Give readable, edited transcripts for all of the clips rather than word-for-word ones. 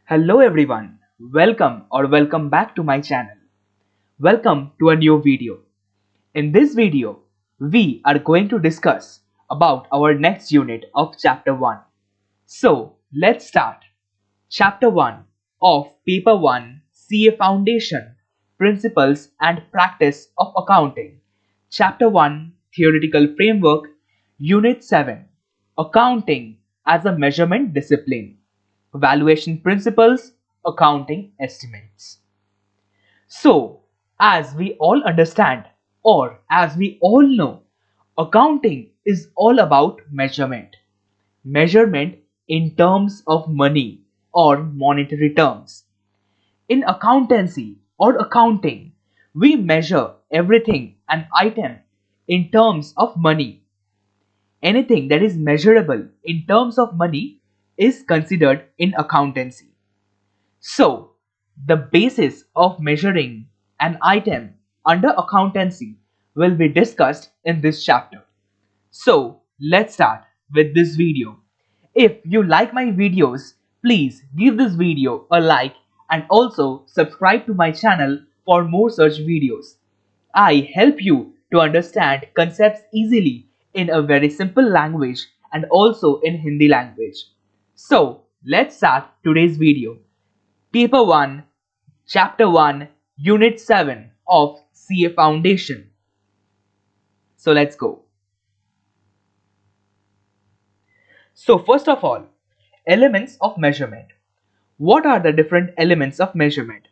Hello everyone, welcome back to my channel. Welcome to a new video. In this video, we are going to discuss about our next unit of chapter 1. So, let's start. Chapter 1 of Paper 1 CA Foundation Principles and Practice of Accounting. Chapter 1 Theoretical Framework Unit 7 Accounting as a Measurement Discipline. Valuation Principles, Accounting Estimates. So, as we all understand, or as we all know, accounting is all about measurement. Measurement in terms of money or monetary terms. In accountancy or accounting, we measure everything an item in terms of money. Anything that is measurable in terms of money is considered in accountancy. So, the basis of measuring an item under accountancy will be discussed in this chapter. So, let's start with this video. If you like my videos, please give this video a like and also subscribe to my channel for more such videos. I help you to understand concepts easily in a very simple language and also in Hindi language. So, let's start today's video. Paper 1, Chapter 1, Unit 7 of CA Foundation. So let's go. So first of all, elements of measurement. What are the different elements of measurement?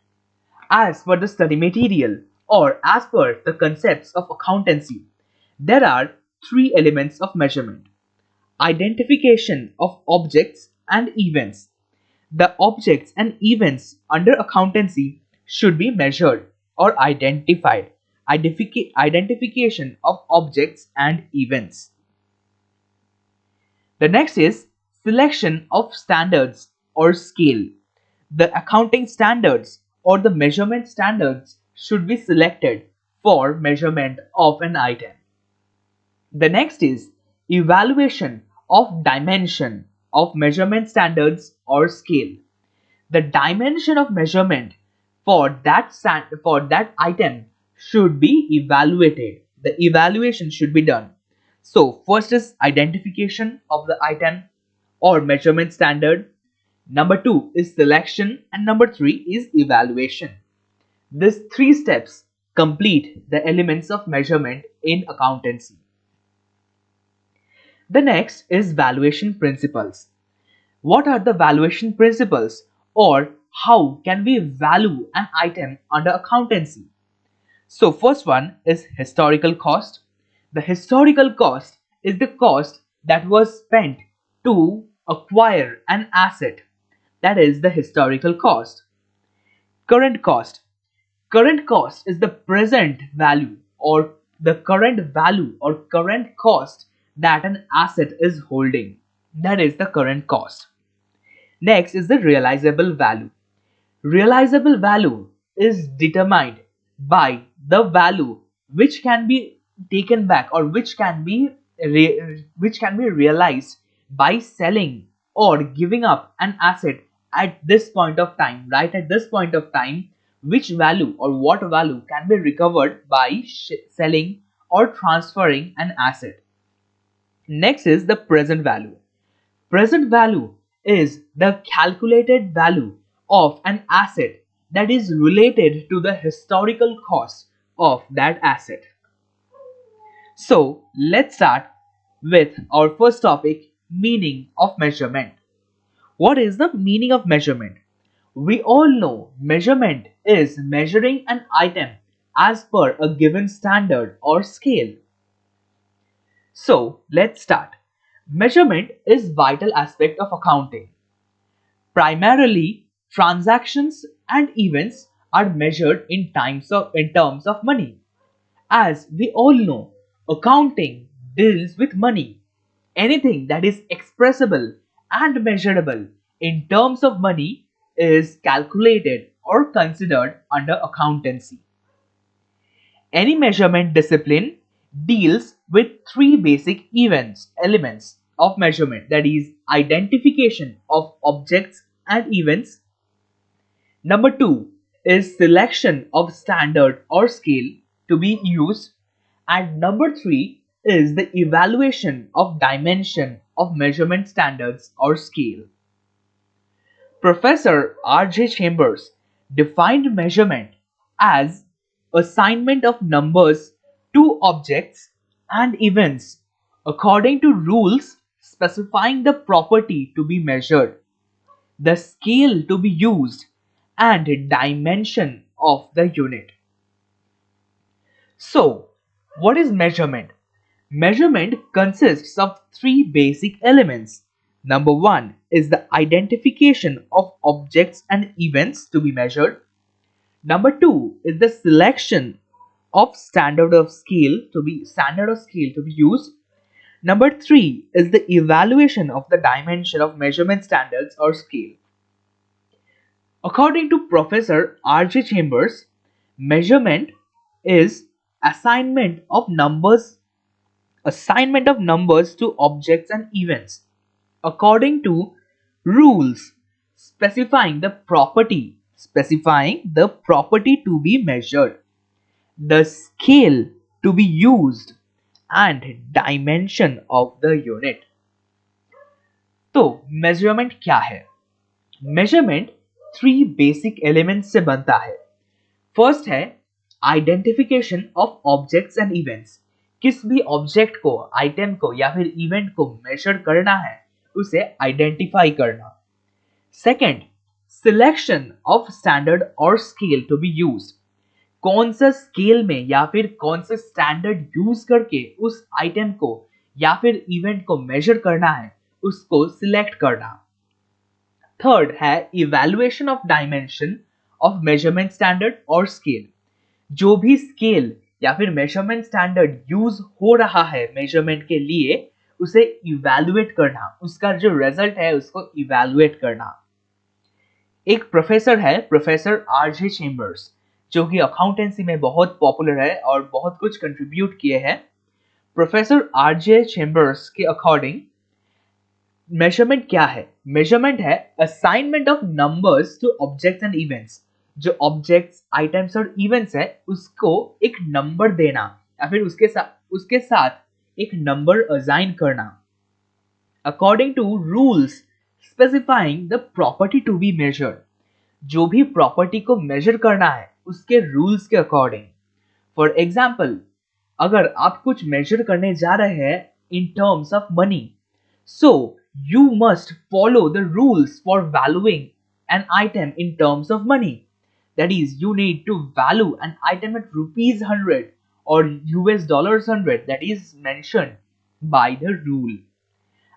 As per the study material or as per the concepts of accountancy, there are three elements of measurement. Identification of objects and events. The objects and events under accountancy should be measured or identified. Identification of objects and events. The next is selection of standards or scale. The accounting standards or the measurement standards should be selected for measurement of an item. The next is evaluation of dimension of measurement standards or scale. The dimension of measurement for that item should be evaluated. The evaluation should be done. So first is identification of the item or measurement standard. Number 2 is selection and number 3 is evaluation. These three steps complete the elements of measurement in accountancy. The next is valuation principles. What are the valuation principles or how can we value an item under accountancy? So first one is historical cost. The historical cost is the cost that was spent to acquire an asset. That is the historical cost. Current cost. Current cost is the present value or the current value or current cost that an asset is holding. That is the current cost. Next is the realizable value. Realizable value is determined by the value which can be taken back or which can be realized by selling or giving up an asset at this point of time. Right at this point of time, which value or what value can be recovered by selling or transferring an asset. Next is the present value. Present value is the calculated value of an asset that is related to the historical cost of that asset. So let's start with our first topic, meaning of measurement. What is the meaning of measurement? We all know measurement is measuring an item as per a given standard or scale. So let's start. Measurement is vital aspect of accounting. Primarily, transactions and events are measured in terms of money. As we all know, accounting deals with money. Anything that is expressible and measurable in terms of money is calculated or considered under accountancy. Any measurement discipline deals with three basic elements of measurement, that is identification of objects and events, Number 2 is selection of standard or scale to be used, and number 3 is the evaluation of dimension of measurement standards or scale. Professor R.J. Chambers defined measurement as assignment of numbers to objects and events according to rules specifying the property to be measured, the scale to be used, and dimension of the unit. So, what is measurement? Measurement consists of three basic elements. Number one is the identification of objects and events to be measured. Number two is the selection of standard of scale to be used. Number three is the evaluation of the dimension of measurement standards or scale. According to Professor R.J. Chambers, measurement is assignment of numbers to objects and events according to rules specifying the property to be measured, the scale to be used, and dimension of the unit. तो measurement क्या है? Measurement three basic elements से बनता है. First है identification of objects and events. किस भी object को, आइटम को या फिर इवेंट को मेजर करना है, उसे आइडेंटिफाई करना. सेकेंड, सिलेक्शन ऑफ स्टैंडर्ड और स्केल टू बी यूज्ड. कौन सा स्केल में या फिर कौन सा स्टैंडर्ड यूज करके उस आइटम को या फिर इवेंट को मेजर करना है, उसको सिलेक्ट करना. थर्ड है evaluation of dimension of measurement standard और स्केल. जो भी स्केल या फिर मेजरमेंट स्टैंडर्ड यूज हो रहा है मेजरमेंट के लिए, उसे इवैल्यूएट करना, उसका जो रिजल्ट है उसको इवैल्यूएट करना. एक प्रोफेसर है, प्रोफेसर आरजे चेम्बर्स, जो कि अकाउंटेंसी में बहुत पॉपुलर है और बहुत कुछ कंट्रीब्यूट किए हैं. प्रोफेसर आरजे चेम्बर्स के अकॉर्डिंग मेजरमेंट क्या है? मेजरमेंट है assignment of numbers two objects and events. जो ऑब्जेक्ट्स, आइटम्स और इवेंट्स है उसको एक नंबर देना या फिर उसके साथ एक नंबर असाइन करना according to rules specifying the property to be measured. जो भी प्रॉपर्टी को मेजर करना है उसके रूल्स के अकॉर्डिंग. फॉर एग्जाम्पल, अगर आप कुछ मेजर करने जा रहे हैं in terms of money, so you must follow the rules for valuing an item in terms of money. That is, you need to value an item at rupees 100 or US dollars 100, that is mentioned by the rule.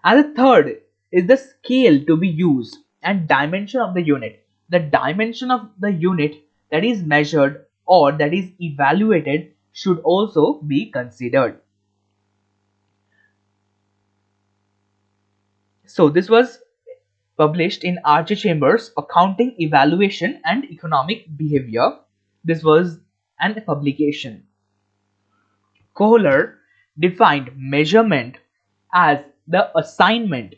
And the third is the scale to be used and dimension of the unit. The dimension of the unit that is measured or that is evaluated should also be considered. So this was published in R.J. Chambers, Accounting, Evaluation and Economic Behavior. This was an publication. Kohler defined measurement as the assignment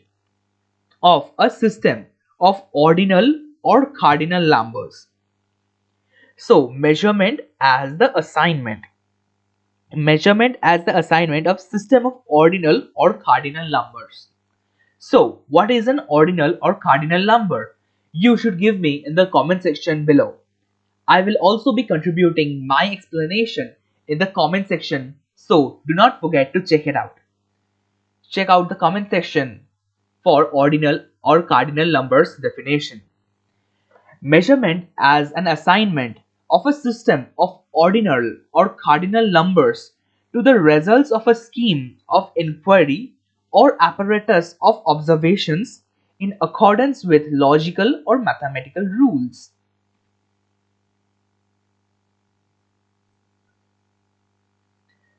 of a system of ordinal or cardinal numbers. So measurement as the assignment of system of ordinal or cardinal numbers. So, what is an ordinal or cardinal number? You should give me in the comment section below. I will also be contributing my explanation in the comment section, so do not forget to check it out. Check out the comment section for ordinal or cardinal numbers definition. Measurement as an assignment of a system of ordinal or cardinal numbers to the results of a scheme of inquiry or apparatus of observations in accordance with logical or mathematical rules.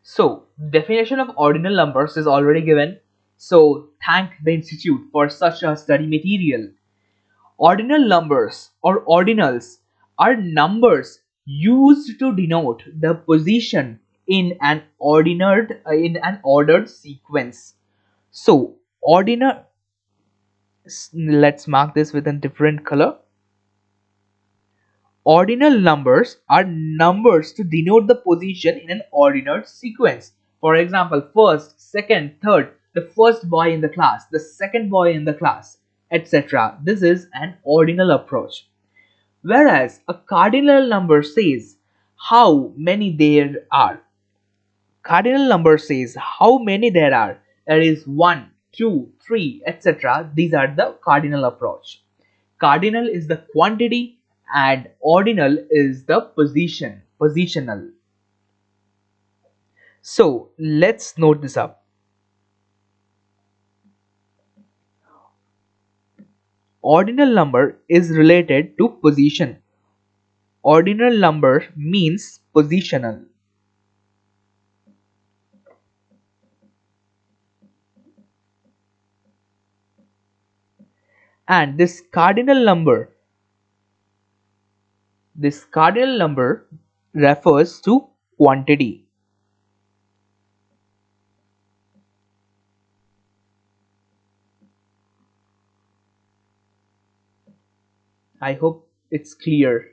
So, definition of ordinal numbers is already given. So, thank the institute for such a study material. Ordinal numbers or ordinals are numbers used to denote the position in an ordered sequence. So, let's mark this with a different color. Ordinal numbers are numbers to denote the position in an ordinate sequence. For example, first, second, third, the first boy in the class, the second boy in the class, etc. This is an ordinal approach. Whereas a cardinal number says how many there are. Cardinal number says how many there are. There is 1, 2, 3, etc. These are the cardinal approach. Cardinal is the quantity and ordinal is the positional. So let's note this up. Ordinal number is related to position. Ordinal number means positional. And this cardinal number refers to quantity. I hope it's clear.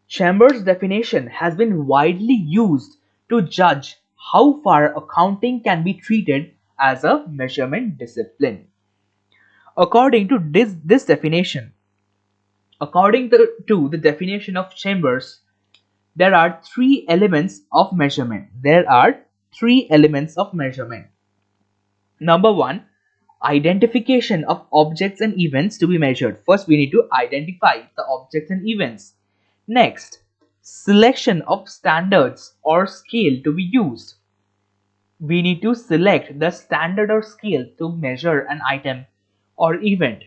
Chambers' definition has been widely used to judge how far accounting can be treated as a measurement discipline. According to this definition, according to the definition of Chambers, there are three elements of measurement. There are three elements of measurement. Number one, identification of objects and events to be measured. First, we need to identify the objects and events. Next, selection of standards or scale to be used. We need to select the standard or scale to measure an item or event.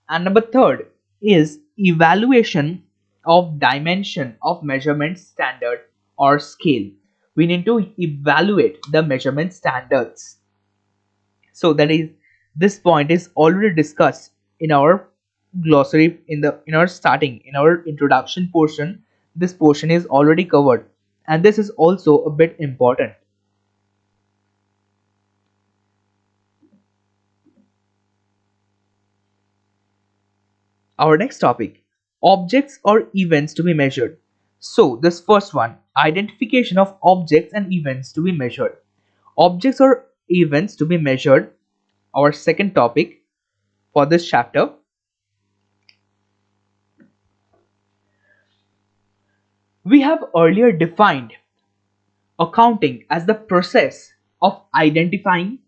And number third is evaluation of dimension of measurement standard or scale. We need to evaluate the measurement standards. So that is, this point is already discussed in our glossary, in our introduction portion. This portion is already covered, and this is also a bit important. Our next topic, objects or events to be measured. So this first one, identification of objects and events to be measured. Objects or events to be measured, our second topic for this chapter. We have earlier defined accounting as the process of identifying,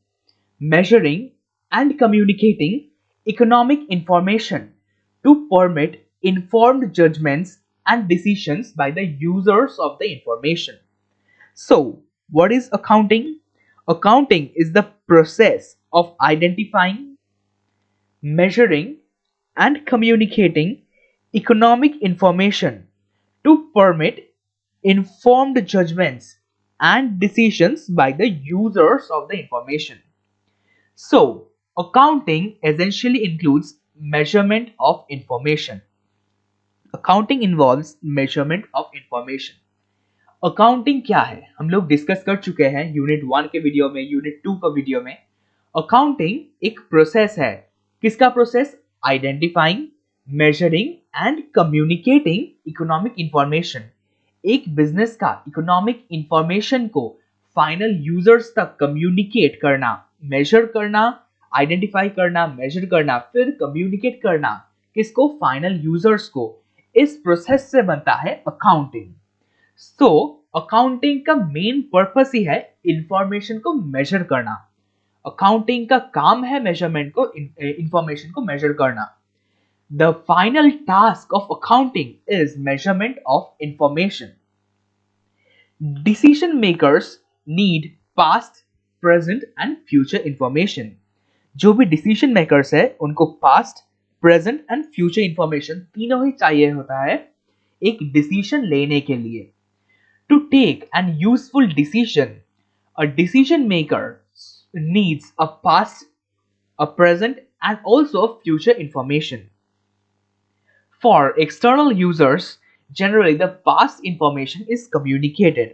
measuring, and communicating economic information to permit informed judgments and decisions by the users of the information. So, what is accounting? Accounting is the process of identifying, measuring, and communicating economic information to permit informed judgments and decisions by the users of the information. So, accounting essentially includes measurement of information. Accounting involves measurement of information. Accounting क्या है हम लोग discuss कर चुके हैं unit 1 के video में, unit 2 का वीडियो में. अकाउंटिंग एक प्रोसेस है. किसका process? Identifying, measuring and communicating economic information. एक बिजनेस का इकोनॉमिक इंफॉर्मेशन को फाइनल यूजर्स तक कम्युनिकेट करना, मेजर करना, आइडेंटिफाई करना, मेजर करना, फिर कम्युनिकेट करना किसको? फाइनल यूजर्स को. इस प्रोसेस से बनता है अकाउंटिंग. सो अकाउंटिंग का मेन पर्पस ही है इंफॉर्मेशन को मेजर करना. अकाउंटिंग का काम है मेजरमेंट को, इंफॉर्मेशन को मेजर करना. The final task of accounting is measurement of information. Decision makers need past, present and future information. जो भी डिसीजन मेकर्स है उनको past, present and future information तीनों ही चाहिए होता है एक डिसीजन लेने के लिए. To take an useful decision, a decision maker needs a past, a present, and also a future information. For external users, generally the past information is communicated.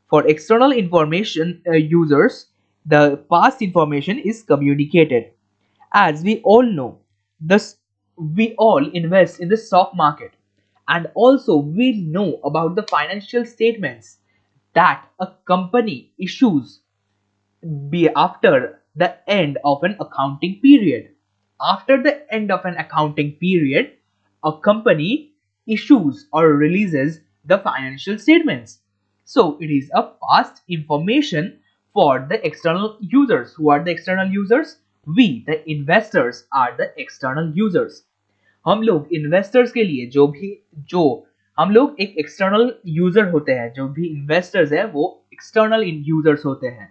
For external information users, the past information is communicated. As we all know, Thus, we all invest in the stock market, and also we know about the financial statements that a company issues be after the end of an accounting period. After the end of an accounting period, a company issues or releases the financial statements. So it is a past information for the external users. Who are the external users? We, the investors, are the external users. हम लोग investors के लिए जो हम लोग एक external user होते हैं, जो भी इन्वेस्टर्स है वो एक्सटर्नल यूजर्स होते हैं,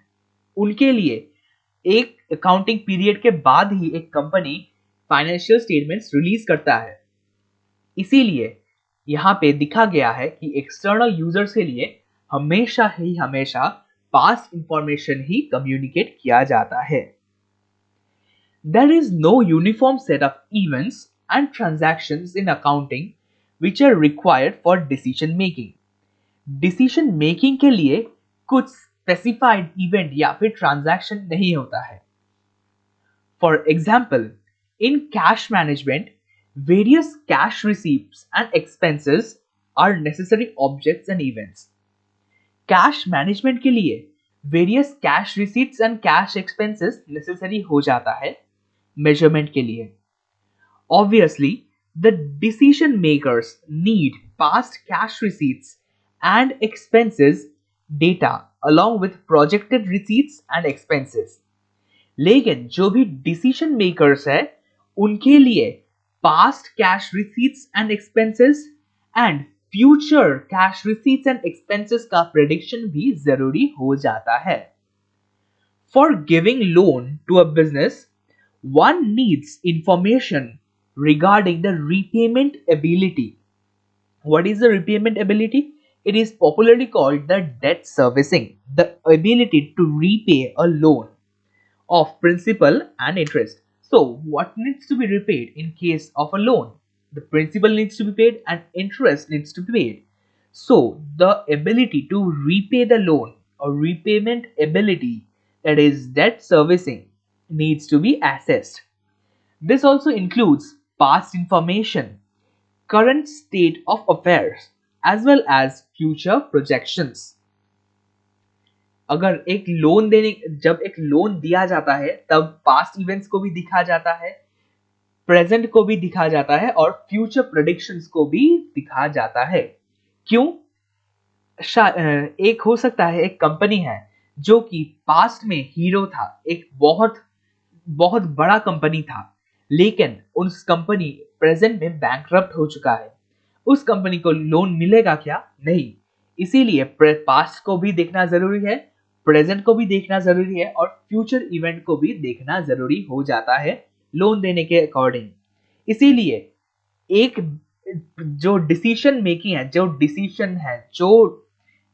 उनके लिए एक अकाउंटिंग पीरियड के बाद ही एक कंपनी फाइनेंशियल स्टेटमेंट्स रिलीज करता है। इसीलिए यहाँ पे दिखा गया है कि एक्सटर्नल यूजर्स के लिए हमेशा पास्ट इंफॉर्मेशन ही कम्युनिकेट किया जाता है। There is no uniform set of events and transactions in accounting which are required for decision making. Decision making के लिए कुछ specified event या फिर transaction नहीं होता है। For example, in cash management, various cash receipts and expenses are necessary objects and events. Cash management के लिए various cash receipts and cash expenses necessary हो जाता है measurement के लिए। Obviously, the decision makers need past cash receipts and expenses data along with projected receipts and expenses. लेकिन जो भी decision makers है उनके लिए past cash receipts and expenses and future cash receipts and expenses का prediction भी जरूरी हो जाता है। For giving loan to a business, one needs information regarding the repayment ability. What is the repayment ability? It is popularly called the debt servicing, the ability to repay a loan of principal and interest. So, what needs to be repaid in case of a loan? The principal needs to be paid and interest needs to be paid. So, the ability to repay the loan or repayment ability, that is debt servicing, needs to be assessed. This also includes past information, current state of affairs, as well as future projections. अगर एक loan देने जब एक loan दिया जाता है तब past events को भी दिखा जाता है, प्रेजेंट को भी दिखा जाता है और फ्यूचर प्रेडिक्शंस को भी दिखा जाता है। क्यों? एक हो सकता है एक कंपनी है जो कि पास्ट में हीरो था, एक बहुत बहुत बड़ा कंपनी था, लेकिन उस कंपनी प्रेजेंट में बैंकरप्ट हो चुका है। उस कंपनी को लोन मिलेगा क्या? नहीं। इसीलिए पास्ट को भी देखना जरूरी है, प्रेजेंट को भी देखना जरूरी है और फ्यूचर इवेंट को भी देखना जरूरी हो जाता है लोन देने के अकॉर्डिंग। इसीलिए एक जो डिसीजन मेकिंग है, जो डिसीजन है, जो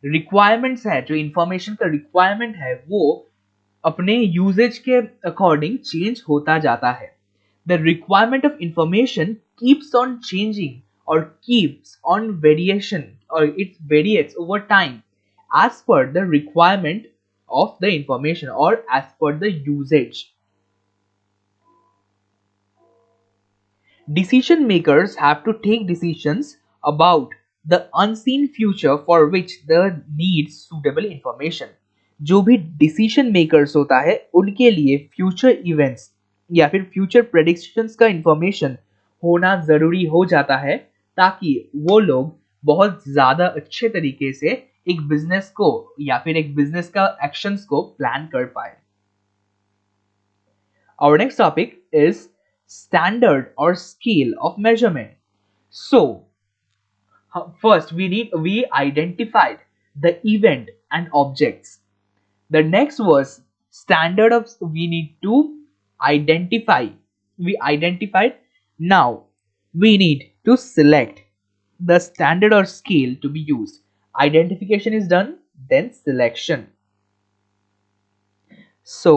रिक्वायरमेंट्स है, जो इंफॉर्मेशन का रिक्वायरमेंट है, वो अपने यूजेज के अकॉर्डिंग चेंज होता जाता है। The requirement of information keeps on changing or keeps on variation or it varies over time as per the requirement of the information or as per the usage. Decision makers have to take decisions about the unseen future for which the needs suitable information. जो भी decision makers होता है उनके लिए future events या फिर future predictions का information होना जरूरी हो जाता है ताकि वो लोग बहुत ज्यादा अच्छे तरीके से एक बिजनेस को या फिर एक बिजनेस का एक्शंस को प्लान कर पाए। Our next topic is standard or scale of measurement. So, first we identified the event and objects. The next was standard of we need to identify. We identified. Now we need to select the standard or scale to be used. Identification is done, then selection. So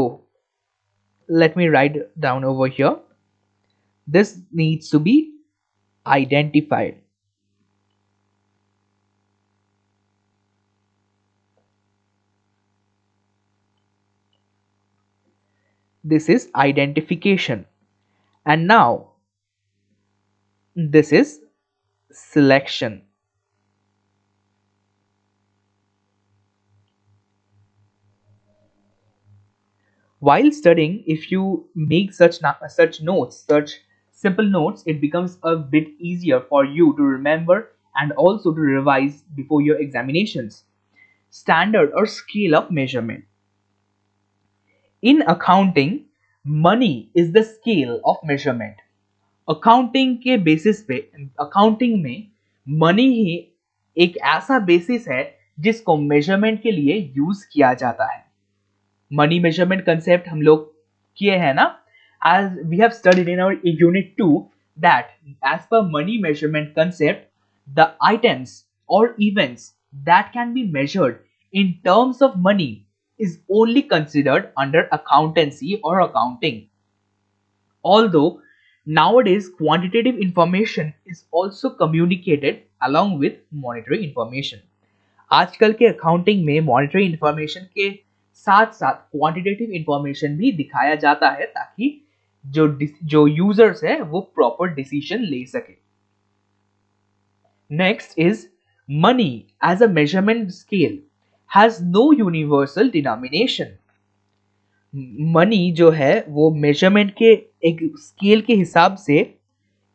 let me write down over here. This needs to be identified. This is identification. And now This is selection. While studying, if you make such notes, such simple notes, it becomes a bit easier for you to remember and also to revise before your examinations. Standard or scale of measurement. In accounting, money is the scale of measurement. Accounting के basis पे accounting में money ही एक ऐसा basis है जिसको measurement के लिए use किया जाता है. मनी मेजरमेंट कंसेप्ट हम लोग किए हैं ना, as we have studied in our unit 2 that as per money measurement concept, the items or events that can be measured in terms of money is only considered under accountancy or accounting. Although nowadays quantitative information is also communicated along with monetary information. आजकल के accounting में monetary information के साथ साथ quantitative information भी दिखाया जाता है ताकि जो यूजर्स है वो प्रॉपर डिसीजन ले सके. Next is money as a measurement scale has no universal denomination. Money जो है वो मेजरमेंट के एक स्केल के हिसाब से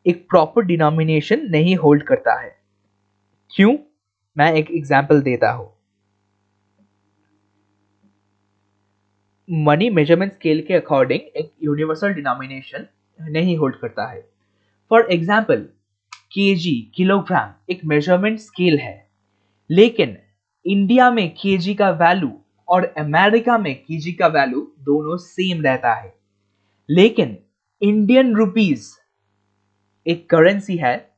एक प्रॉपर डिनोमिनेशन नहीं होल्ड करता है. क्यों? मैं एक एग्जांपल देता हूं. मनी मेजरमेंट स्केल के अकॉर्डिंग एक यूनिवर्सल डिनोमिनेशन नहीं होल्ड करता है. फॉर एग्जांपल, केजी किलोग्राम एक मेजरमेंट स्केल है, लेकिन इंडिया में केजी का वैल्यू और अमेरिका में केजी का वैल्यू दोनों सेम रहता है. लेकिन इंडियन रुपीस एक करेंसी है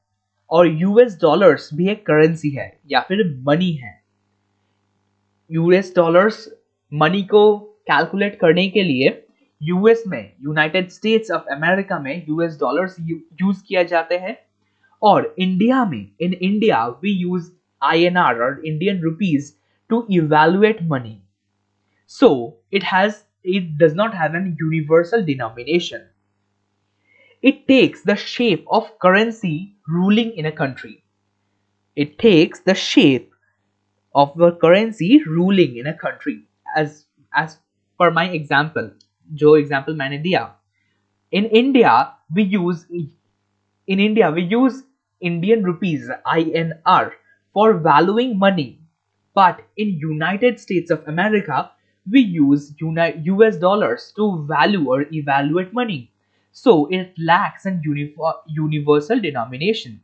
और यूएस डॉलर्स भी एक करेंसी है या फिर मनी है. यूएस डॉलर्स मनी को कैलकुलेट करने के लिए यूएस में, यूनाइटेड स्टेट्स ऑफ अमेरिका में यूएस डॉलर्स यूज किया जाते हैं और इंडिया में in India we use INR और Indian rupees to evaluate money. So it does not have an universal denomination. It takes the shape of currency ruling in a country. It takes the shape of the currency ruling in a country. As per my example, जो example मैंने दिया, in India we use Indian rupees INR for valuing money, but in United States of America we use US dollars to value or evaluate money. So it lacks a universal denomination.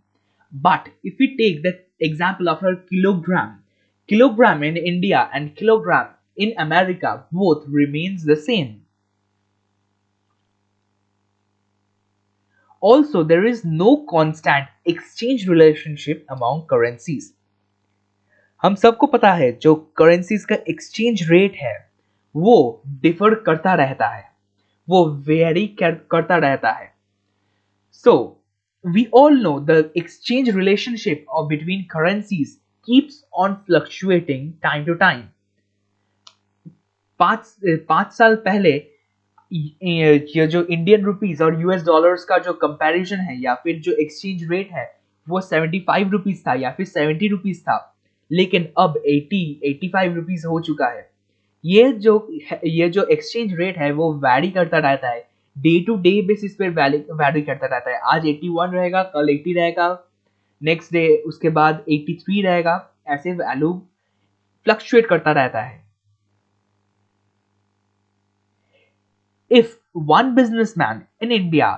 But if we take the example of a kilogram in India and kilogram in America both remains the same. Also, there is no constant exchange relationship among currencies. हम सबको पता है जो currencies का exchange rate है वो differ करता रहता है, वो वेरी करता रहता है. So we all know the exchange relationship between currencies keeps on fluctuating time to time. 5 साल पहले ये जो इंडियन रुपीज और यूएस डॉलर्स का जो कंपैरिजन है या फिर जो एक्सचेंज रेट है वो 75 रुपीज था या फिर 70 रुपीज था, लेकिन अब 85 रुपीज हो चुका है. ये जो एक्सचेंज रेट है वो वैरी करता रहता है, डे टू डे बेसिस पे वैरी करता रहता है. आज 81 रहेगा, कल 80 रहेगा, नेक्स्ट डे उसके बाद 83 रहेगा, ऐसे वैल्यू फ्लक्चुएट करता रहता है. If one businessman in India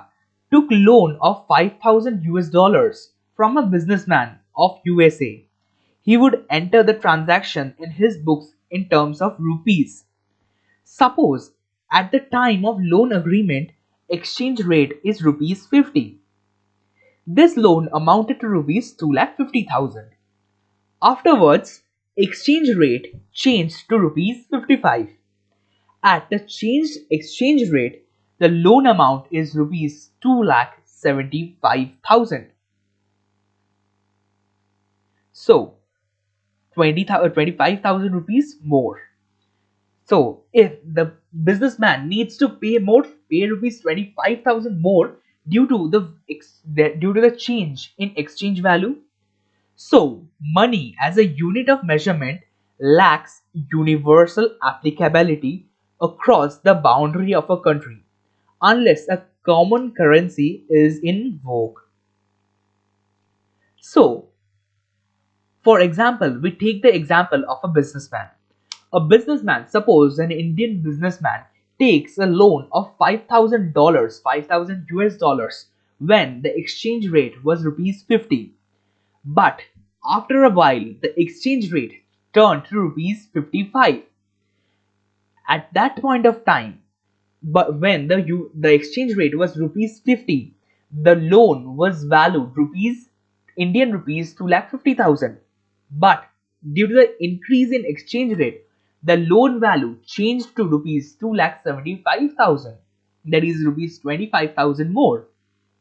took loan of 5,000 US dollars from a businessman of USA, he would enter the transaction in his books in terms of rupees. Suppose at the time of loan agreement, exchange rate is rupees 50. This loan amounted to rupees 2,50,000. Afterwards, exchange rate changed to rupees 55. At the changed exchange rate, the loan amount is rupees 2,75,000. So 25,000 rupees more. So if the businessman needs to pay rupees 25,000 more, due to due to the change in exchange value. So, money as a unit of measurement lacks universal applicability across the boundary of a country unless a common currency is in vogue. So, for example, we take the example of a businessman. A businessman, suppose an Indian businessman takes a loan of $5,000, 5,000 US dollars, when the exchange rate was rupees 50. But after a while, the exchange rate turned to rupees 55. At that point of time, but when the exchange rate was rupees 50, the loan was valued rupees Indian rupees 2,50,000. But due to the increase in exchange rate, the loan value changed to rupees 2,75,000. That is rupees 25,000 more.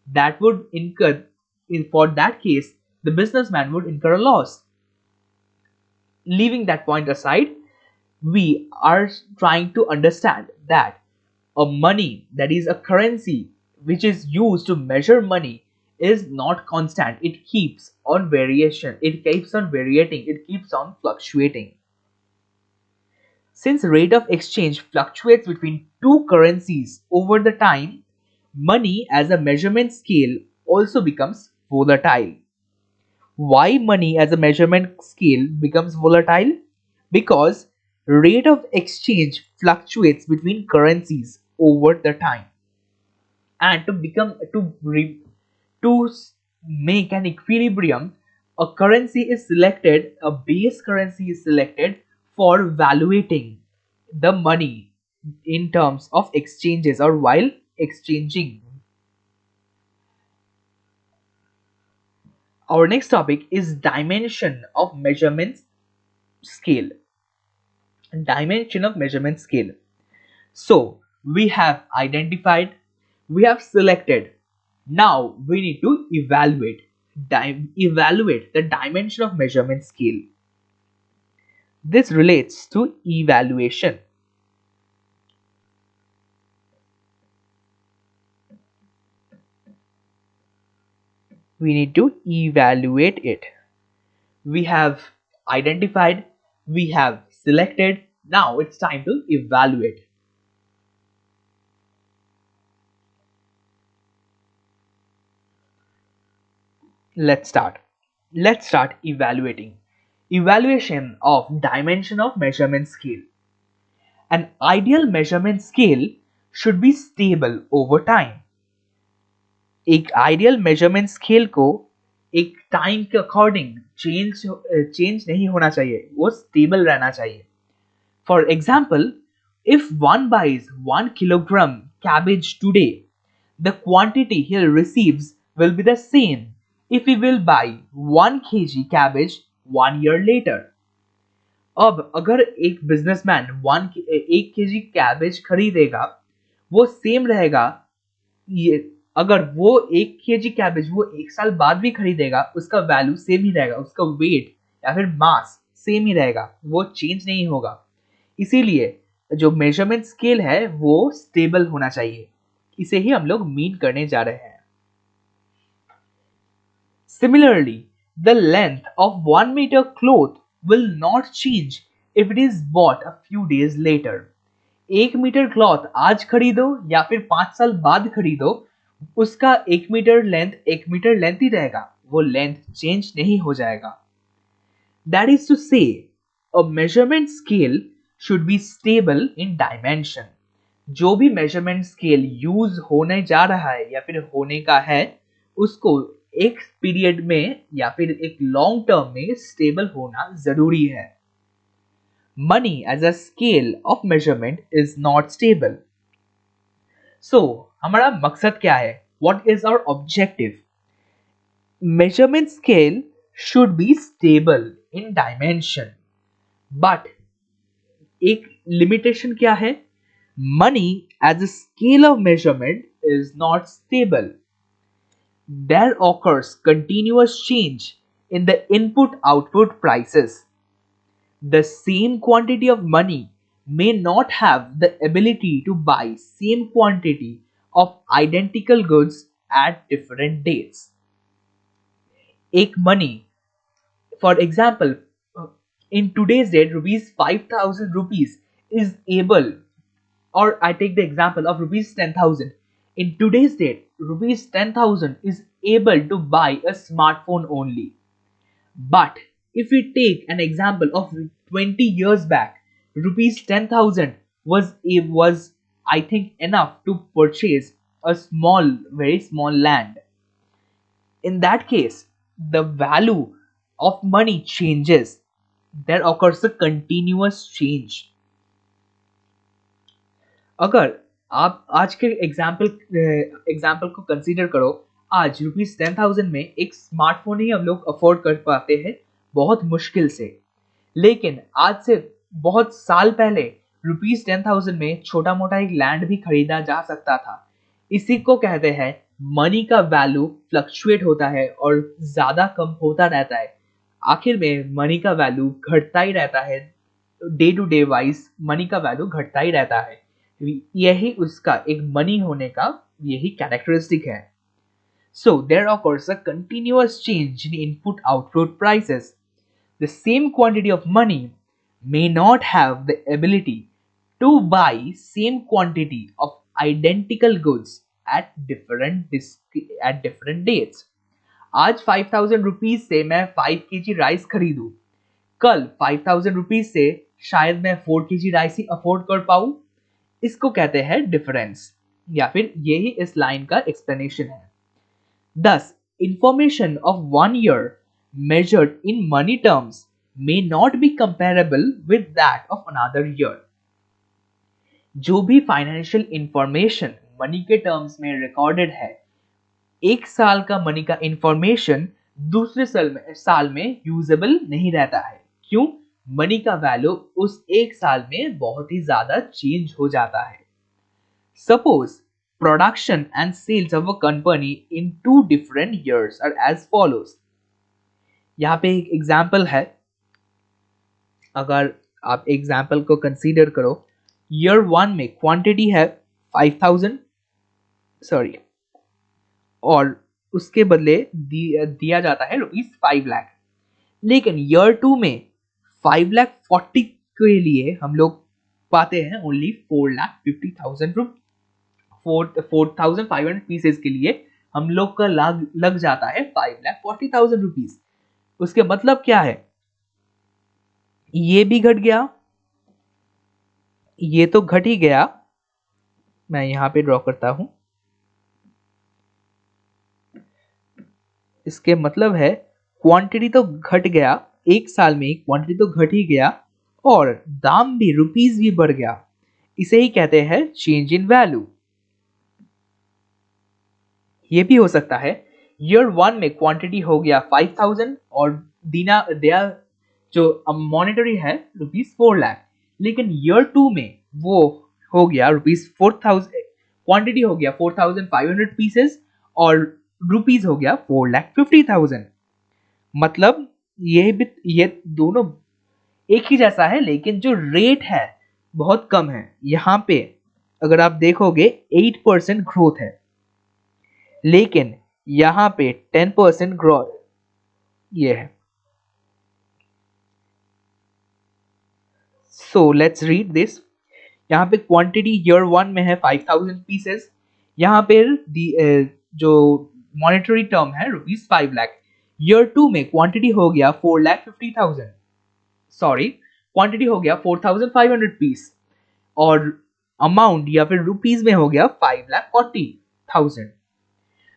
That would incur, in for that case, the businessman would incur a loss. Leaving that point aside, we are trying to understand that a money, that is a currency which is used to measure money, is not constant. It keeps on variation, it keeps on variating, it keeps on fluctuating. Since rate of exchange fluctuates between two currencies over the time, money as a measurement scale also becomes volatile. Why money as a measurement scale becomes volatile? Because rate of exchange fluctuates between currencies over the time. And to make an equilibrium, a currency is selected, a base currency is selected for valuating the money in terms of exchanges or while exchanging. Our next topic is dimension of measurement scale. Dimension of measurement scale. So we have identified, we have selected. Now we need to evaluate the dimension of measurement scale. This relates to evaluation. We need to evaluate it. We have identified, we have selected. Now it's time to evaluate. Let's start. Let's start evaluating. Evaluation of dimension of measurement scale. An ideal measurement scale should be stable over time. एक ideal measurement scale को एक time के according change नहीं होना चाहिए, वो stable रहना चाहिए. For example, if one buys 1 kilogram cabbage today, the quantity he receives will be the same if he will buy 1 kg cabbage 1 year later. अब अगर एक बिजनेसमैन 1 kg कैबेज खरीदेगा, वो सेम रहेगा. ये अगर वो 1 kg कैबेज वो 1 साल बाद भी खरीदेगा, उसका वैल्यू सेम ही रहेगा, उसका वेट या फिर मास सेम ही रहेगा, वो चेंज नहीं होगा. इसीलिए जो मेजरमेंट स्केल है वो स्टेबल होना चाहिए. इसे ही हम लोग मीन करने जा रहे हैं. Similarly, the length of 1 meter cloth will not change if it is bought a few days later. 1 metre cloth आज खरीदो या फिर 5 साल बाद खरीदो, उसका 1 मीटर लेंथ ही रहेगा, वो लेंथ चेंज नहीं हो जाएगा. दैट इज टू से अ measurement scale should be stable in dimension. जो भी मेजरमेंट स्केल यूज होने जा रहा है या फिर होने का है, उसको एक पीरियड में या फिर एक लॉन्ग टर्म में स्टेबल होना जरूरी है. Money as a scale of measurement is not stable. So हमारा मकसद क्या है? What is our objective? Measurement scale should be stable in dimension, but एक लिमिटेशन क्या है? Money as a scale of measurement is not stable. There occurs continuous change in the input-output prices. The same quantity of money may not have the ability to buy same quantity of identical goods at different dates. एक money, for example, in today's date, rupees 5,000 rupees is able, or I take the example of rupees 10,000. In today's date, rupees 10,000 is able to buy a smartphone only. But if we take an example of 20 years back, rupees 10,000 was I think enough to purchase a small, very small land. In that case, the value of money changes. There occurs a continuous change. अगर आप आज के example को consider करो, आज rupees 10,000 में एक smartphone ही हम लोग अफोर्ड कर पाते हैं बहुत मुश्किल से। लेकिन आज से बहुत साल पहले रुपीज 10,000 में छोटा मोटा एक लैंड भी खरीदा जा सकता था। इसी को कहते हैं मनी का वैल्यू फ्लक्चुएट होता है और ज्यादा कम होता रहता है। आखिर में मनी का वैल्यू घटता ही रहता है, day to day wise money का वैल्यू घटता ही रहता है। यही उसका एक मनी होने का यही कैरेक्टरिस्टिक है। So there occurs a continuous change in input-output prices. The same quantity of money may not have the ability to buy same quantity of identical goods at different dates. आज 5,000 rupees से मैं 5 kg rice खरीदूं, कल 5,000 rupees से शायद मैं 4 kg rice ही afford कर पाऊं। इसको कहते हैं डिफरेंस, या फिर यही इस लाइन का एक्सप्लेनेशन है। Thus, information of 1 year measured in money terms may not be comparable with that of another year. जो भी फाइनेंशियल इंफॉर्मेशन मनी के टर्म्स में रिकॉर्डेड है, एक साल का मनी का इंफॉर्मेशन दूसरे साल में यूजेबल नहीं रहता है। क्यों? मनी का वैल्यू उस एक साल में बहुत ही ज्यादा चेंज हो जाता है। Suppose production and sales of a company in 2 different years are as follows. यहाँ पे एक एग्जाम्पल है, अगर आप एग्जाम्पल को कंसीडर करो, ईयर 1 में क्वांटिटी है 5,000 और उसके बदले दिया जाता है रुपीज 5 लाख। लेकिन ईयर 2 में 5,40,000 के लिए हम लोग पाते हैं ओनली 4,50,000 रुपये। 4,500 पीसेस के लिए हम लोग का लग जाता है 5,40,000 रुपीज। उसके मतलब क्या है? ये भी घट गया, ये तो घट ही गया। मैं यहां पे ड्रॉ करता हूं। इसके मतलब है क्वांटिटी तो घट गया, एक साल में क्वांटिटी तो घट ही गया और दाम भी, रुपीज भी बढ़ गया। इसे ही कहते हैं चेंज इन वैल्यू। ये भी हो सकता है ईयर 1 में क्वांटिटी हो गया 5,000 और दिया जो मॉनेटरी है रुपीज 4 लाख, लेकिन ईयर 2 में वो हो गया रुपीज 4,000, क्वांटिटी हो गया 4,500 पीसेस और रुपीज हो गया 4,50,000। मतलब ये दोनों एक ही जैसा है, लेकिन जो रेट है बहुत कम है। यहाँ पे अगर आप देखोगे 8% ग्रोथ है, लेकिन यहां पे 10% ग्रोथ ये है। So let's read this. यहाँ पे क्वांटिटी ईयर 1 में है 5,000 पीसेस, यहाँ पे जो मॉनेटरी टर्म है रुपीज 5 लाख। ईयर 2 में क्वांटिटी हो गया 4,50,000, क्वांटिटी हो गया 4,500 पीस और अमाउंट या फिर रुपीज में हो गया 5,40,000।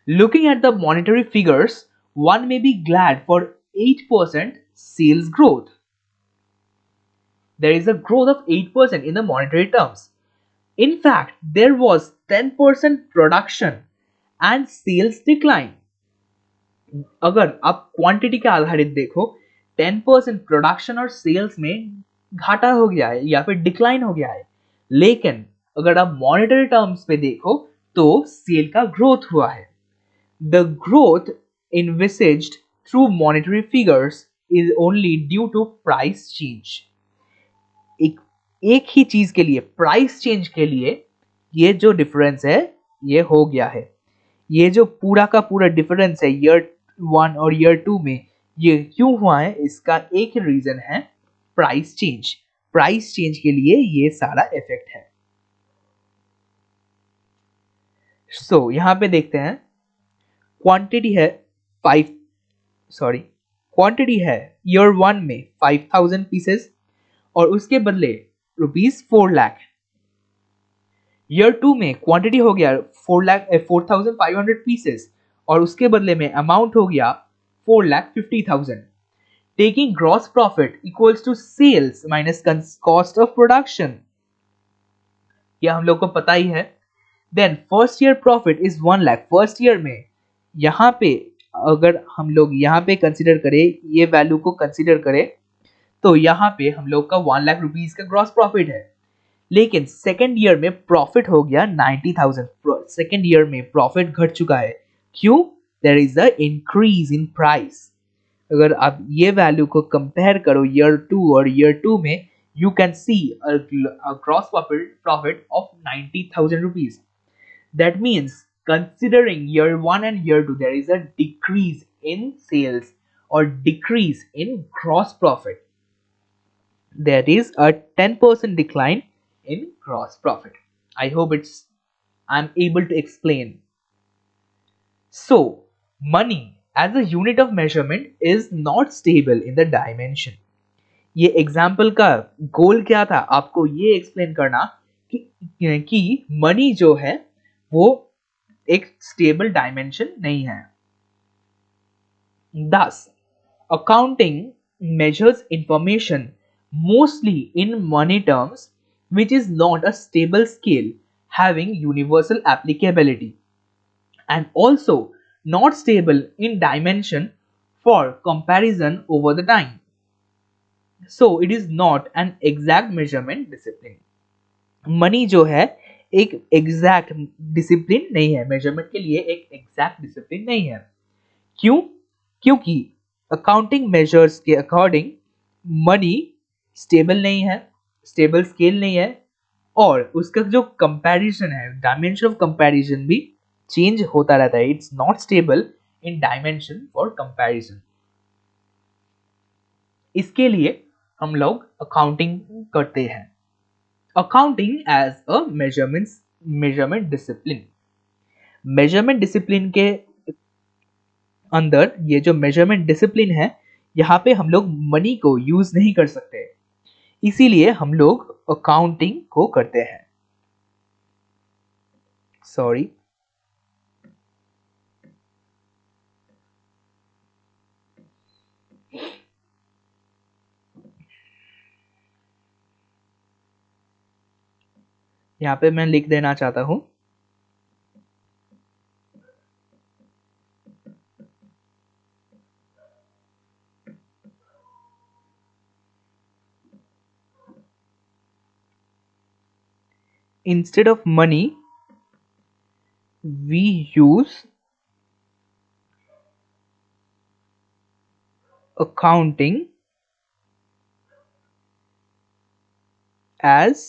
Looking at the monetary figures, one may be glad for 8% sales growth. There is a growth of 8% in the monetary terms. In fact, there was 10% production and sales decline. अगर आप quantity के आधारित देखो, 10% production और sales में घाटा हो गया है या फिर डिक्लाइन हो गया है। लेकिन अगर आप मॉनेटरी टर्म्स पे देखो तो सेल का ग्रोथ हुआ है। The growth envisaged through monetary figures is only due to price change. एक ही चीज के लिए, प्राइस चेंज के लिए ये जो डिफरेंस है ये हो गया है। ये जो पूरा का पूरा डिफरेंस है ईयर 1 और ईयर 2 में, ये क्यों हुआ है, इसका एक रीजन है प्राइस चेंज। प्राइस चेंज के लिए ये सारा इफेक्ट है। सो यहां पे देखते हैं, क्वांटिटी है क्वांटिटी है ईयर 1 में 5000 पीसेस और उसके बदले ₹4 लाख। ईयर 2 में क्वांटिटी हो गया 4500 पीसेस और उसके बदले में अमाउंट हो गया 4,50,000। Taking gross profit equals to sales minus cost of production, यह हम लोग को पता ही है। Then first year profit is 1 lakh. First year में यहाँ पे अगर हम लोग यहाँ पे कंसिडर करें, ये वैल्यू को कंसिडर करें, तो यहाँ पे हम लोग का 1 लाख रुपीज का ग्रॉस प्रॉफिट है। लेकिन सेकेंड ईयर में प्रॉफिट हो गया 90,000। सेकेंड ईयर में प्रॉफिट घट चुका है। क्यों? There is a increase in price. अगर आप ये वैल्यू को कंपेयर करो ईयर 2 और ईयर 2 में, you can see a gross profit of 90,000 rupees. That means considering year 1 and year 2, there is a decrease in sales or decrease in gross profit. There is a 10% decline in gross profit. I hope I'm able to explain. So money as a unit of measurement is not stable in the dimension. ये example का गोल क्या था, आपको ये explain करना कि money जो है वो एक स्टेबल डायमेंशन नहीं है। Thus, accounting measures information mostly in money terms, which is not a stable scale having universal applicability, and also not stable in dimension for comparison over the time. So it is not an exact measurement discipline. Money जो है एक exact discipline नहीं है, measurement के लिए एक exact discipline नहीं है। क्यों? क्योंकि अकाउंटिंग मेजर्स के अकॉर्डिंग मनी स्टेबल नहीं है, स्टेबल स्केल नहीं है, और उसका जो कंपैरिजन है, डायमेंशन ऑफ कंपैरिजन भी चेंज होता रहता है। It's not stable in dimension for comparison. इसके लिए हम लोग अकाउंटिंग करते हैं। Accounting as a measurement discipline. Measurement discipline के अंदर ये जो मेजरमेंट डिसिप्लिन है, यहाँ पे हम लोग मनी को यूज नहीं कर सकते, इसीलिए हम लोग अकाउंटिंग को करते हैं। सॉरी, यहाँ पे मैं लिख देना चाहता हूं, instead of money we use accounting as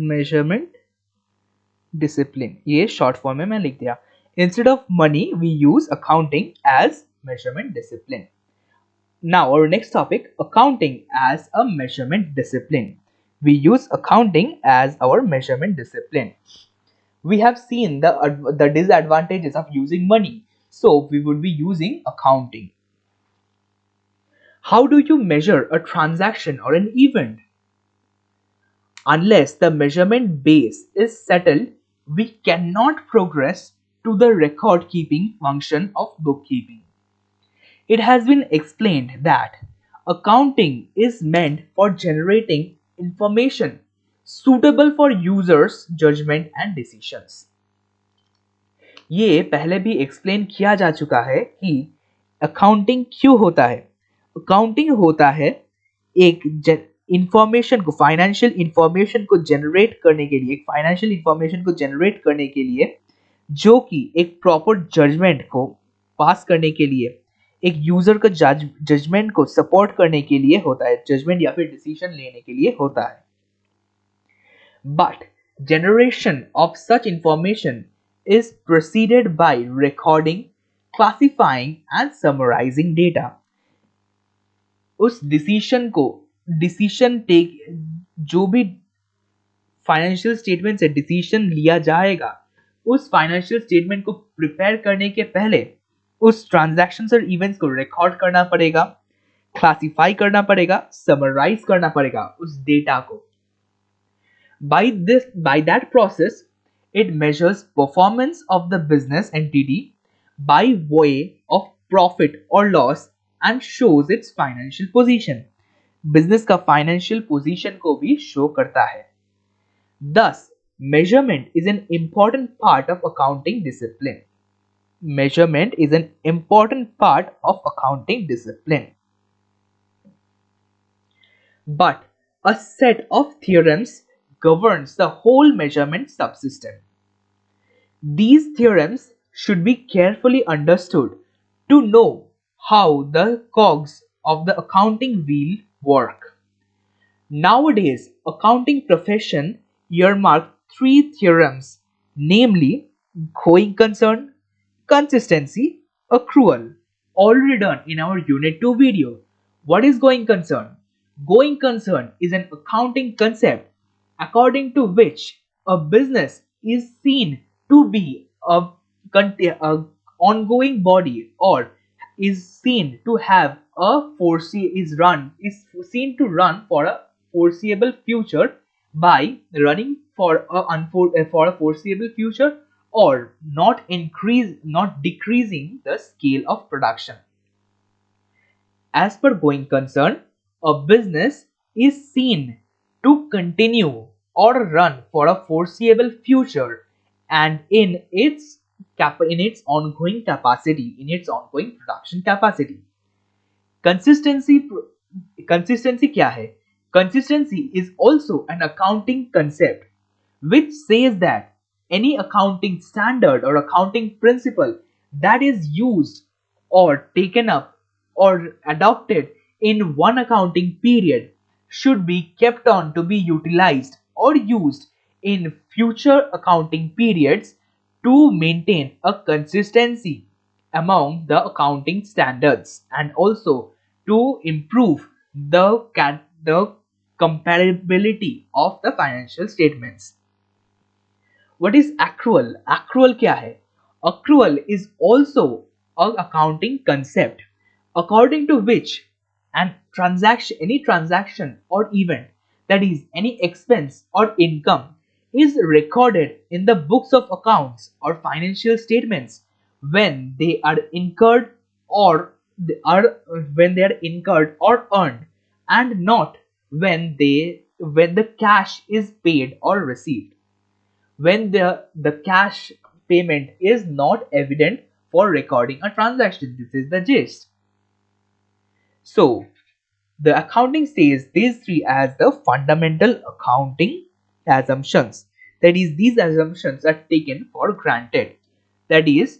measurement discipline। ये शॉर्ट फॉर्म में मैं लिख दिया। Instead of money we use accounting as measurement discipline। Now our next topic, accounting as a measurement discipline। We use accounting as our measurement discipline। We have seen the disadvantages of using money, so we would be using accounting। How do you measure a transaction or an event? Unless the measurement base is settled, we cannot progress to the record keeping function of bookkeeping। It has been explained that accounting is meant for generating information suitable for users' judgment and decisions। ये पहले भी explain किया जा चुका है कि accounting क्यों होता है। अकाउंटिंग होता है एक इंफॉर्मेशन को, फाइनेंशियल इंफॉर्मेशन को जनरेट करने के लिए, फाइनेंशियल इंफॉर्मेशन को जनरेट करने के लिए, जो कि एक प्रॉपर जजमेंट को पास करने के लिए, एक यूजर का जजमेंट को सपोर्ट करने के लिए होता है, जजमेंट या फिर डिसीजन लेने के लिए होता है. But generation of such information is preceded by recording, classifying and summarizing data. उस डिसीजन टेक जो भी फाइनेंशियल स्टेटमेंट से डिसीजन लिया जाएगा, उस फाइनेंशियल स्टेटमेंट को प्रिपेयर करने के पहले उस ट्रांजैक्शंस और इवेंट्स को रिकॉर्ड करना पड़ेगा, क्लासिफाई करना पड़ेगा, समराइज करना पड़ेगा उस डेटा को. By that process, it measures performance of the business entity by way of profit or loss and shows its financial position. Business का financial position को भी show करता है. Thus, measurement is an important part of accounting discipline. Measurement is an important part of accounting discipline. But a set of theorems governs the whole measurement subsystem. These theorems should be carefully understood to know how the cogs of the accounting wheel work. Nowadays, accounting profession earmark 3 theorems, namely going concern, consistency, accrual, already done in our Unit 2 video. What is going concern? Going concern is an accounting concept according to which a business is seen to be a ongoing body, or is seen to have is seen to run for a foreseeable future by running for a foreseeable future, or not decreasing the scale of production. As per going concern, a business is seen to continue or run for a foreseeable future and in its ongoing capacity, in its ongoing production capacity. Consistency क्या है? Consistency is also an accounting concept which says that any accounting standard or accounting principle that is used or taken up or adopted in one accounting period should be kept on to be utilized or used in future accounting periods to maintain a consistency among the accounting standards and also to improve the comparability of the financial statements. What is accrual? Accrual क्या है? Accrual is also an accounting concept according to which any transaction or event, that is any expense or income, is recorded in the books of accounts or financial statements when they are incurred or earned, and not when the cash is paid or received. When the cash payment is not evident for recording a transaction. This is the gist. So, the accounting says these 3 as the fundamental accounting assumptions. That is, these assumptions are taken for granted. That is,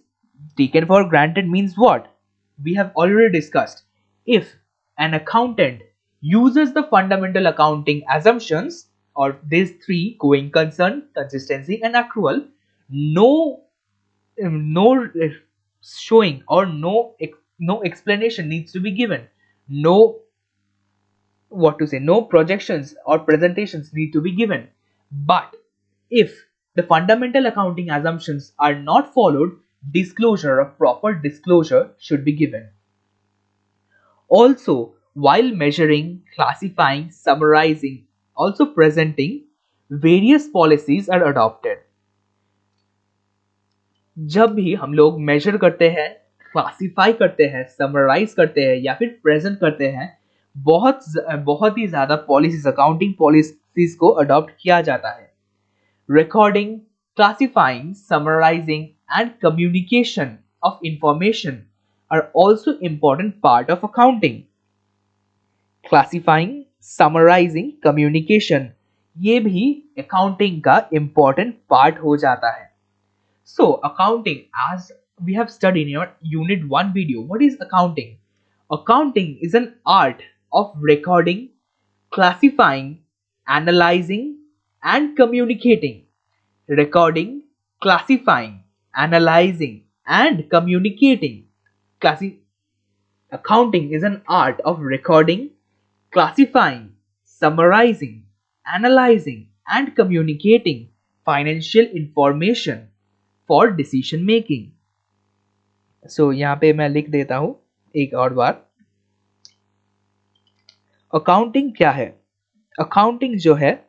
taken for granted means what? We have already discussed. If an accountant uses the fundamental accounting assumptions, or these 3, going concern, consistency and accrual, no showing or no explanation needs to be given. No projections or presentations need to be given. But if the fundamental accounting assumptions are not followed, disclosure or proper disclosure should be given. Also, while measuring, classifying, summarizing, also presenting, various policies are adopted. जब भी हम लोग major करते हैं, classify करते हैं, summarise करते हैं या फिर प्रेजेंट करते हैं, बहुत ही ज्यादा पॉलिसीज, अकाउंटिंग पॉलिसीज को अडॉप्ट किया जाता है. Recording, classifying, summarising and communication of information are also important part of accounting. Classifying, summarizing, communication, ये भी accounting का important part हो जाता है. So, accounting as we have studied in your unit 1 video. What is accounting? Accounting is an art of recording, classifying, analyzing, and communicating. Recording, classifying, analyzing, and communicating. Classi- Accounting is an art of recording, classifying, summarizing, analyzing, and communicating financial information for decision making. So यहाँ पे मैं लिख देता हूँ एक और बार. Accounting क्या है? अकाउंटिंग जो है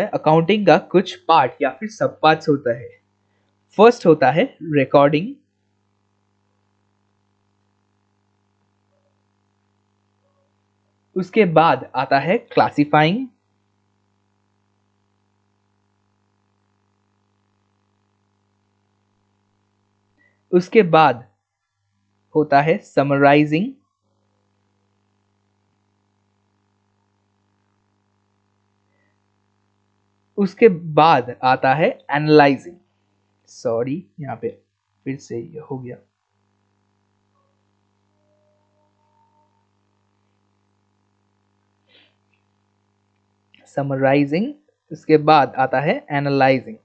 अकाउंटिंग का कुछ पार्ट या फिर सब पार्ट्स होता है. फर्स्ट होता है रिकॉर्डिंग. उसके बाद आता है क्लासिफाइंग. उसके बाद होता है समराइजिंग. उसके बाद आता है एनालाइजिंग. सॉरी, यहाँ पे फिर से ये हो गया. समराइजिंग, उसके बाद आता है एनालाइजिंग.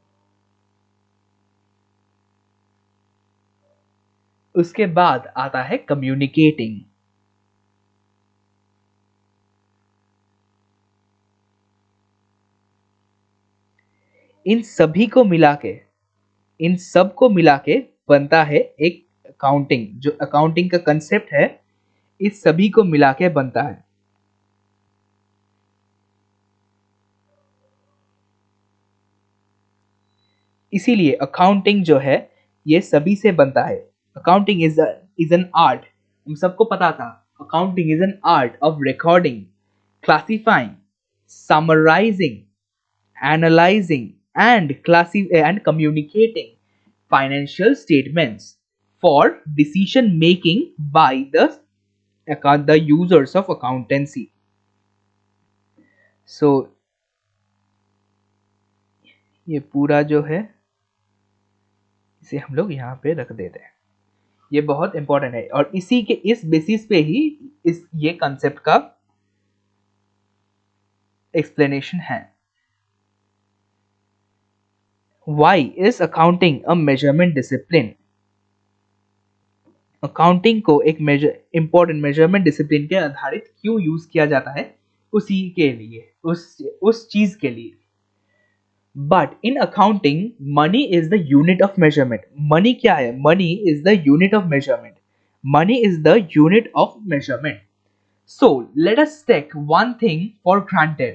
उसके बाद आता है कम्युनिकेटिंग. इन सभी को मिला के, इन सब को मिला के बनता है एक अकाउंटिंग. जो अकाउंटिंग का कंसेप्ट है, इस सभी को मिला के बनता है. इसीलिए अकाउंटिंग जो है ये सभी से बनता है. Accounting is an art. हम सबको पता था. Accounting is an art of recording, classifying, summarising, analyzing and communicating financial statements for decision making by the users of accountancy. So ये पूरा जो है इसे हम लोग यहाँ पे रख देते हैं. ये बहुत इंपॉर्टेंट है और इसी के इस बेसिस पे ही ये कंसेप्ट का एक्सप्लेनेशन है. Why is accounting a measurement discipline? Accounting को एक इंपॉर्टेंट मेजरमेंट डिसिप्लिन के आधारित क्यों यूज किया जाता है? उसी के लिए, उस चीज के लिए. But in accounting money is the unit of measurement. Money क्या है? Money is the unit of measurement. Money is the unit of measurement. So let us take one thing for granted,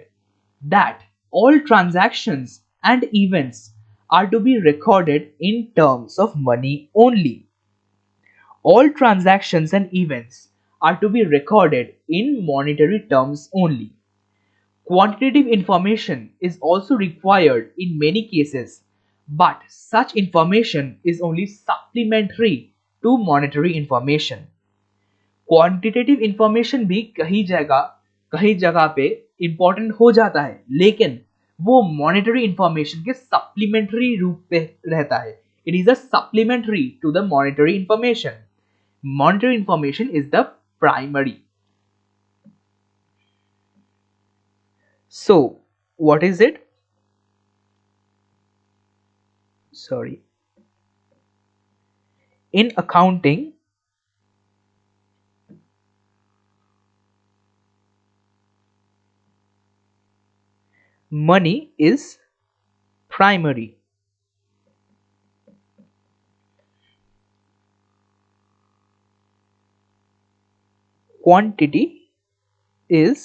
that all transactions and events are to be recorded in terms of money only. All transactions and events are to be recorded in monetary terms only. Quantitative information is also required in many cases, but such information is only supplementary to monetary information. Quantitative information भी कहीं जगह पे important हो जाता है, लेकिन वो monetary information के सप्लीमेंट्री रूप पे रहता है. It is a supplementary to the monetary information. Monetary information is the primary. So what is it? Sorry. In accounting, money is primary. Quantity is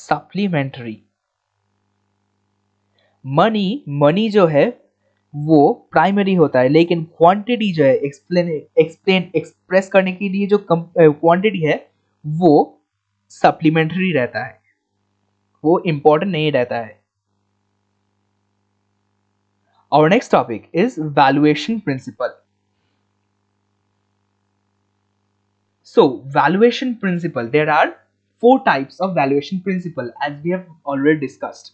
supplementary. Money जो है वो प्राइमरी होता है, लेकिन क्वांटिटी जो है एक्सप्रेस करने के लिए जो क्वांटिटी है वो सप्लीमेंट्री रहता है, वो इम्पोर्टेंट नहीं रहता है. Our next topic is valuation principle. So, valuation principle, there are four types of valuation principle as we have already discussed.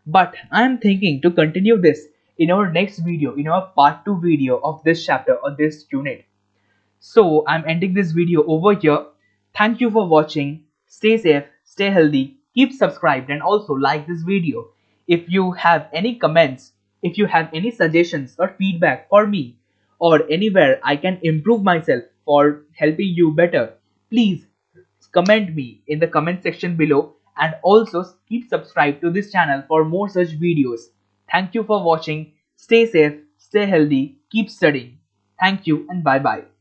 But I am thinking to continue this in our next video, in our part 2 video of this chapter or this unit. So I'm ending this video over here. Thank you for watching. Stay safe, stay healthy, keep subscribed and also like this video. If you have any comments, if you have any suggestions or feedback for me or anywhere I can improve myself for helping you better, please comment me in the comment section below and also keep subscribed to this channel for more such videos. Thank you for watching. Stay safe, stay healthy, keep studying. Thank you and bye bye.